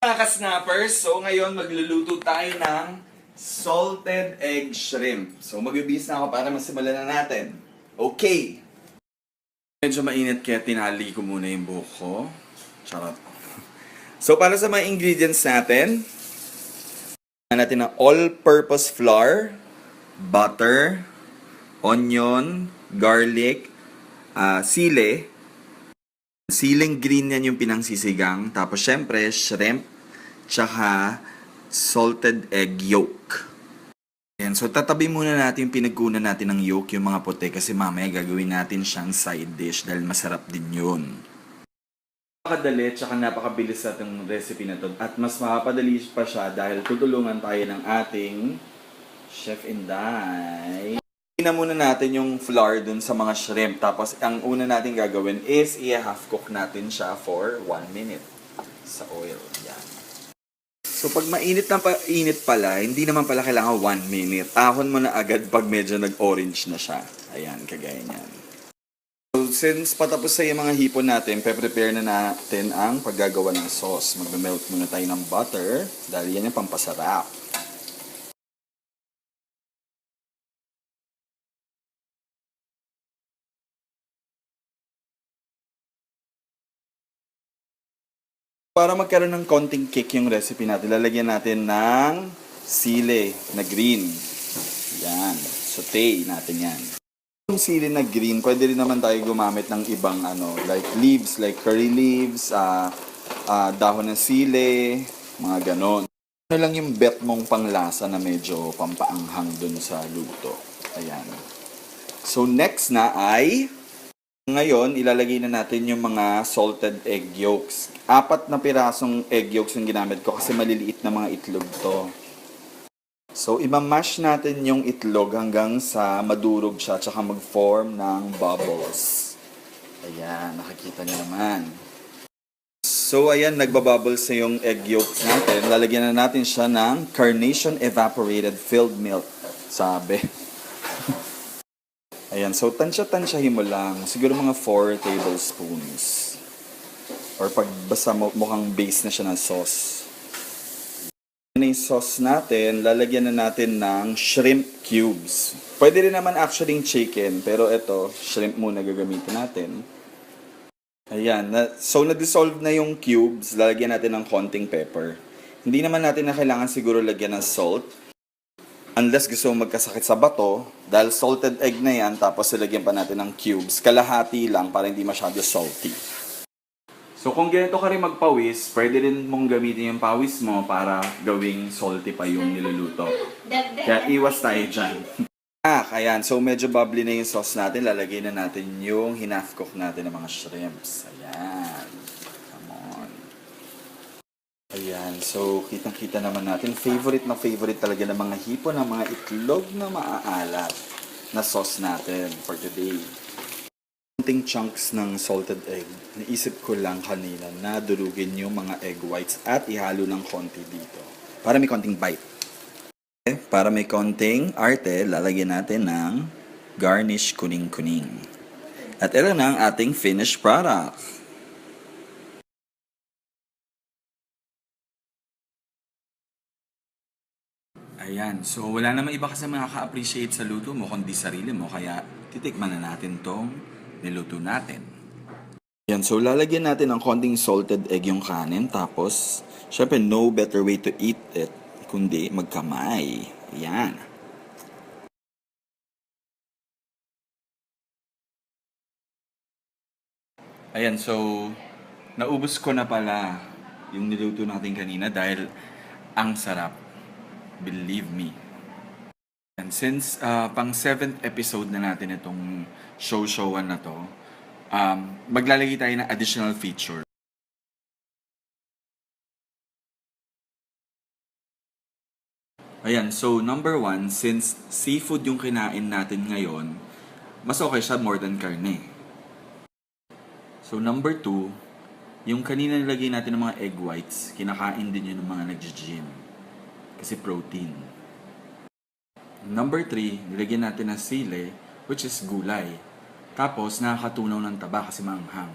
Mga ka-snappers, so ngayon magluluto tayo ng salted egg shrimp. So magbibihis na ako para masimulan na natin. Okay! Medyo mainit kaya tinali ko muna yung buhok ko. Charot. So para sa mga ingredients natin ng all-purpose flour, butter, onion, garlic, sile. Siling green yan yung pinangsisigang. Tapos syempre, shrimp, tsaka salted egg yolk. Ayan, so tatabi muna natin yung pinagkunan natin ng yolk, yung mga puti, kasi mamaya gagawin natin siyang side dish dahil masarap din yun. Napakadali, tsaka napakabilis sa itong recipe na to. At mas mapapadali pa siya dahil tutulungan tayo ng ating Chef Inday. Na muna natin yung flour dun sa mga shrimp. Tapos, ang una natin gagawin is i-half cook natin siya for 1 minute sa oil. Yan. So, pag mainit na init pala, hindi naman pala kailangan 1 minute. Ahon mo na agad pag medyo nag-orange na siya. Ayan, kagaya niyan. So, since patapos sa yung mga hipon natin, prepare na natin ang paggagawa ng sauce. Magme-melt muna tayo ng butter dahil yan yung pampasarap. Para magkaroon ng konting kick yung recipe natin, lalagyan natin ng sile na green. Yan. Saute natin yan. Yung sile na green, pwede rin naman tayo gumamit ng ibang like leaves, like curry leaves, dahon ng sile, mga ganon. Ano lang yung bet mong panglasa na medyo pampaanghang dun sa luto. Ayan. So next na ay... Ngayon, ilalagay na natin yung mga salted egg yolks. 4 na pirasong egg yolks yung ginamit ko kasi maliliit na mga itlog to. So, imamash natin yung itlog hanggang sa madurog siya tsaka mag-form ng bubbles. Ayan, nakikita niyo naman. So, ayan, nagbabubbles na yung egg yolks natin. Lalagyan na natin siya ng Carnation Evaporated Filled Milk. Sabi. Ayan, so tansya-tansyahin mo lang. Siguro mga 4 tablespoons. Or pag basta mukhang base na siya ng sauce. Yung sauce natin, lalagyan na natin ng shrimp cubes. Pwede rin naman actually chicken, pero ito, shrimp muna gagamitin natin. Ayan, so na-dissolve na yung cubes, lalagyan natin ng konting pepper. Hindi naman natin na kailangan siguro lagyan ng salt. Unless gusto mo magkasakit sa bato, dahil salted egg na yan, tapos ilagyan pa natin ng cubes, kalahati lang para hindi masyado salty. So kung ganito ka rin magpawis, pwede rin mong gamitin yung pawis mo para gawing salty pa yung niluluto. Kaya iwas tayo dyan. Ayan, so medyo bubbly na yung sauce natin, lalagay na natin yung hinaf cook natin ng mga shrimps. Ayan. Ayan, so kitang-kita naman natin. Favorite na favorite talaga ng mga hipon, ng mga itlog na maaalat na sauce natin for today. Konting chunks ng salted egg. Naisip ko lang kanina na durugin yung mga egg whites at ihalo ng konti dito. Para may konting bite. Para may konting arte, lalagyan natin ng garnish kuning-kuning. At ito na ang ating finished product. Ayan, so wala namang iba kasi makaka-appreciate sa luto mo kundi sarili mo, kaya titikman na natin tong niluto natin. Ayan, so lalagyan natin ng konting salted egg yung kanin, tapos syempre no better way to eat it kundi magkamay. Ayan. Ayan, so naubos ko na pala yung niluto natin kanina dahil ang sarap. Believe me. And since pang 7th episode na natin itong show-showan na to, maglalagay tayo ng additional feature. Ayan, so number 1, since seafood yung kinain natin ngayon, mas okay siya more than karne. So number 2, yung kanina nilagay natin ng mga egg whites, kinakain din yun ng mga nag-gym. Kasi protein. Number 3, nilagyan natin ng sile, which is gulay. Tapos, nakakatunaw ng taba kasi maanghang.